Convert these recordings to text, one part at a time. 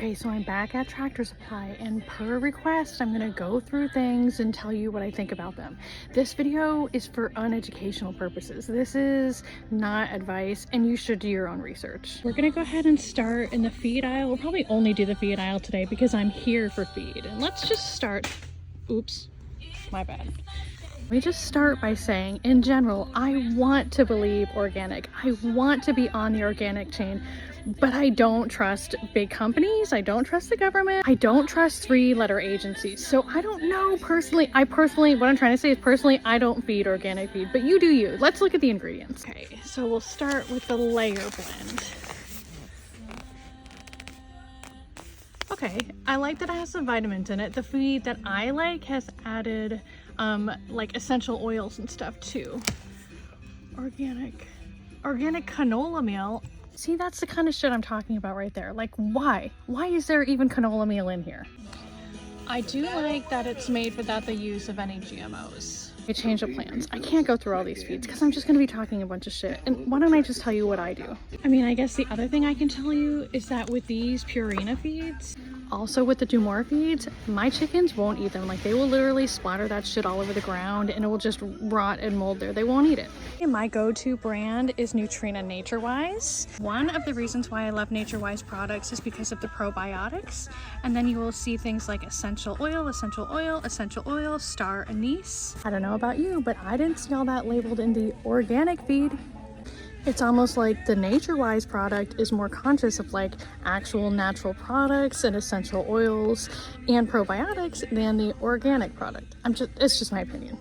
Okay, so I'm back at Tractor Supply, and per request, I'm gonna go through things and tell you what I think about them. This video is for uneducational purposes. This is not advice, and you should do your own research. We're gonna go ahead and start in the feed aisle. We'll probably only do the feed aisle today because I'm here for feed. And let's just start, oops, my bad. Let me just start by saying, in general, I want to believe organic. I want to be on the organic chain, but I don't trust big companies. I don't trust the government. I don't trust three-letter agencies. So I don't know personally. What I'm trying to say is personally, I don't feed organic feed, but you do you. Let's look at the ingredients. Okay, so we'll start with the layer blend. Okay, I like that it has some vitamins in it. The feed that I like has added like essential oils and stuff too. Organic canola meal. See, that's the kind of shit I'm talking about right there. Like, why? Why is there even canola meal in here? I do like that it's made without the use of any GMOs. I changed the plans. I can't go through all these feeds because I'm just going to be talking a bunch of shit. And why don't I just tell you what I do? I mean, I guess the other thing I can tell you is that with these Purina feeds, also with the Do More feeds, my chickens won't eat them. Like, they will literally splatter that shit all over the ground and it will just rot and mold there. They won't eat it. And my go-to brand is Nutrina NatureWise. One of the reasons why I love NatureWise products is because of the probiotics. And then you will see things like essential oil, star anise. I don't know about you, but I didn't see all that labeled in the organic feed. It's almost like the NatureWise product is more conscious of like actual natural products and essential oils and probiotics than the organic product. It's just my opinion.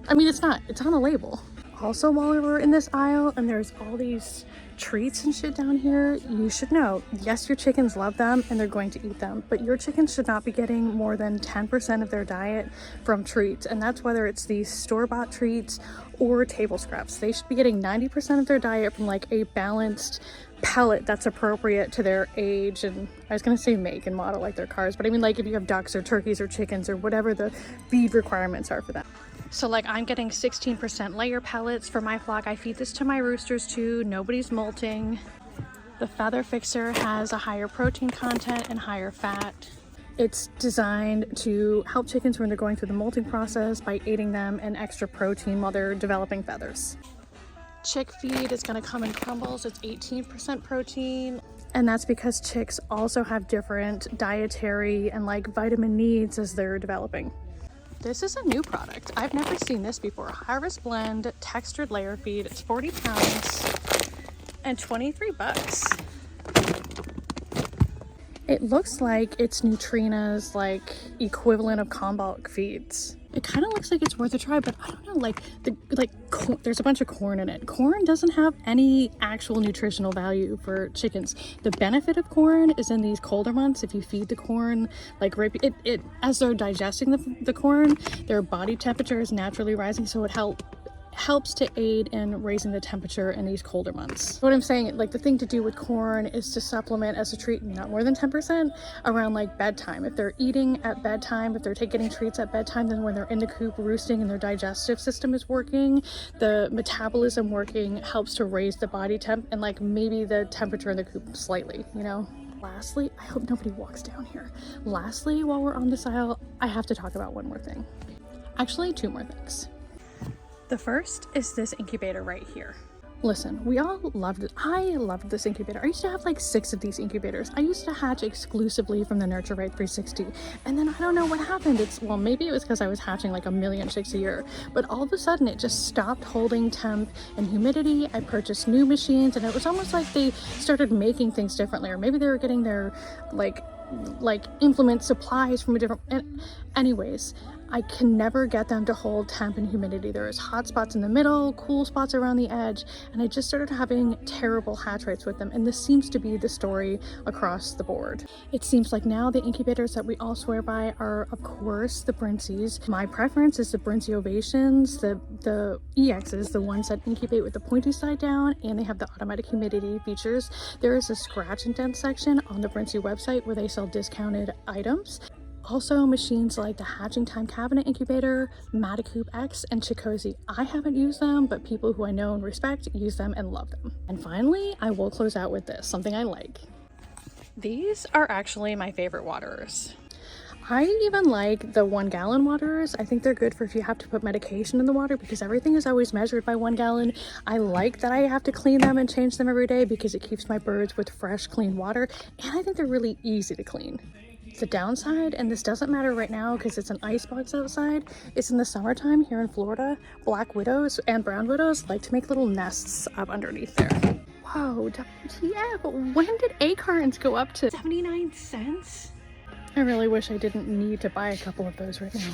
I mean, it's not, it's on a label. Also, while we were in this aisle and there's all these treats and shit down here, you should know, yes, your chickens love them and they're going to eat them, but your chickens should not be getting more than 10% of their diet from treats. And that's whether it's these store-bought treats or table scraps. They should be getting 90% of their diet from like a balanced pellet that's appropriate to their age, and I was gonna say make and model like their cars, but I mean like if you have ducks or turkeys or chickens or whatever the feed requirements are for that. So like I'm getting 16% layer pellets for my flock. I feed this to my roosters too. Nobody's molting. The Feather Fixer has a higher protein content and higher fat. It's designed to help chickens when they're going through the molting process by aiding them in extra protein while they're developing feathers. Chick feed is going to come in crumbles. It's 18% protein. And that's because chicks also have different dietary and like vitamin needs as they're developing. This is a new product. I've never seen this before. Harvest Blend textured layer feed. It's 40 pounds and 23 bucks. It looks like it's Nutrina's like equivalent of Combulk feeds. It kind of looks like it's worth a try, but I don't know, like there's a bunch of corn in it. Corn doesn't have any actual nutritional value for chickens. The benefit of corn is in these colder months. If you feed the corn, like as they're digesting the corn, their body temperature is naturally rising, so it helps to aid in raising the temperature in these colder months. What I'm saying, like the thing to do with corn is to supplement as a treat, not more than 10%, around like bedtime. If they're eating at bedtime, if they're getting treats at bedtime, then when they're in the coop roosting and their digestive system is working, the metabolism working helps to raise the body temp and like maybe the temperature in the coop slightly, you know? Lastly, I hope nobody walks down here. Lastly, while we're on this aisle, I have to talk about one more thing. Actually, two more things. The first is this incubator right here. Listen, we all loved it. I loved this incubator. I used to have like 6 of these incubators. I used to hatch exclusively from the Nurture Right 360. And then I don't know what happened. Well, maybe it was because I was hatching like 1,000,000 chicks a year, but all of a sudden it just stopped holding temp and humidity. I purchased new machines and it was almost like they started making things differently, or maybe they were getting their like implement supplies from a different, anyways, I can never get them to hold temp and humidity. There is hot spots in the middle, cool spots around the edge, and I just started having terrible hatch rates with them. And this seems to be the story across the board. It seems like now the incubators that we all swear by are, of course, the Brinsies. My preference is the Brinsie Ovations, the EXs, the ones that incubate with the pointy side down, and they have the automatic humidity features. There is a scratch and dent section on the Brinsie website where they sell discounted items. Also, machines like the Hatching Time Cabinet Incubator, Matacoop X, and Chikosi. I haven't used them, but people who I know and respect use them and love them. And finally, I will close out with this, something I like. These are actually my favorite waterers. I even like the 1 gallon waterers. I think they're good for if you have to put medication in the water because everything is always measured by 1 gallon. I like that I have to clean them and change them every day because it keeps my birds with fresh, clean water. And I think they're really easy to clean. The downside, and this doesn't matter right now because it's an icebox outside, is in the summertime here in Florida, black widows and brown widows like to make little nests up underneath there. Whoa, WTF, when did egg cartons go up to 79 cents? I really wish I didn't need to buy a couple of those right now.